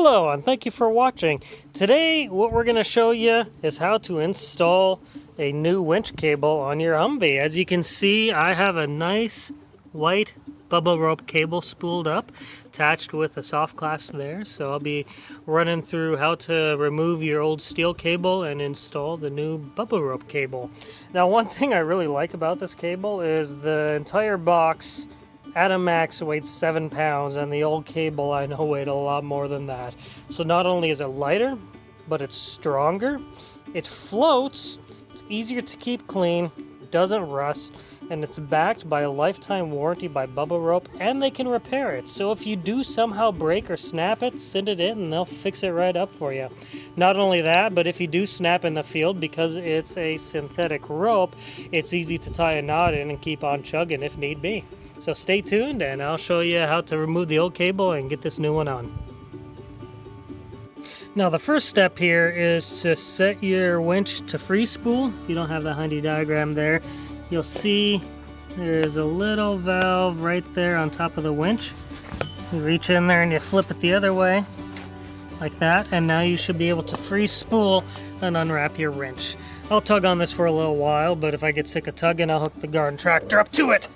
Hello and thank you for watching. Today what we're going to show you is how to install a new winch cable on your Humvee. As you can see, I have a nice white Bubba rope cable spooled up, attached with a soft clasp there. So I'll be running through how to remove your old steel cable and install the new Bubba rope cable. Now, one thing I really like about this cable is the entire box at a max weighs 7 pounds, and the old cable I know weighed a lot more than that. So not only is it lighter, but it's stronger, it floats, it's easier to keep clean, doesn't rust, and it's backed by a lifetime warranty by Bubba Rope, and they can repair it. So if you do somehow break or snap it, send it in and they'll fix it right up for you. Not only that, but if you do snap in the field, because it's a synthetic rope, it's easy to tie a knot in and keep on chugging if need be. So stay tuned and I'll show you how to remove the old cable and get this new one on. Now the first step here is to set your winch to free spool. If you don't have the handy diagram there, you'll see there's a little valve right there on top of the winch. You reach in there and you flip it the other way like that, and now you should be able to free spool and unwrap your wrench. I'll tug on this for a little while, but if I get sick of tugging, I'll hook the garden tractor up to it.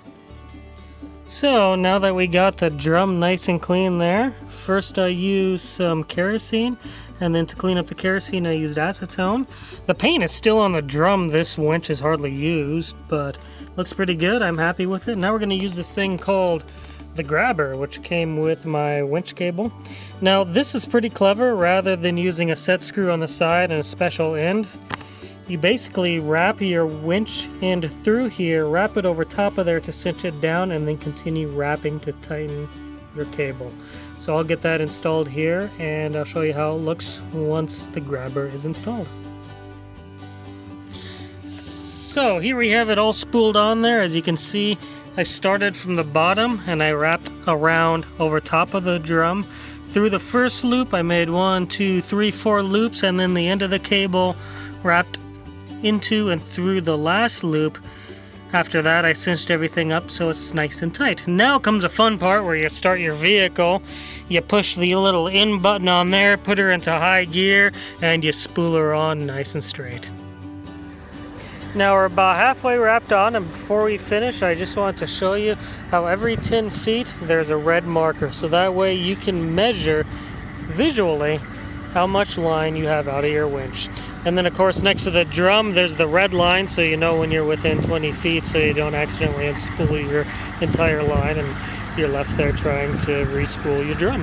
So now that we got the drum nice and clean there, first I used some kerosene, and then to clean up the kerosene I used acetone. The paint is still on the drum. This winch is hardly used, but looks pretty good. I'm happy with it. Now we're going to use this thing called the grabber, which came with my winch cable. Now this is pretty clever. Rather than using a set screw on the side and a special end, you basically wrap your winch end through here, wrap it over top of there to cinch it down, and then continue wrapping to tighten your cable. So I'll get that installed here and I'll show you how it looks once the grabber is installed. So here we have it all spooled on there. As you can see, I started from the bottom and I wrapped around over top of the drum. Through the first loop I made 1, 2, 3, 4 loops, and then the end of the cable wrapped into and through the last loop. After that I cinched everything up so it's nice and tight. Now comes a fun part where you start your vehicle. You push the little in button on there, put her into high gear, and you spool her on nice and straight. Now we're about halfway wrapped on, and before we finish I just want to show you how every 10 feet there's a red marker, so that way you can measure visually how much line you have out of your winch. And then of course next to the drum there's the red line, so you know when you're within 20 feet so you don't accidentally unspool your entire line and you're left there trying to re-spool your drum.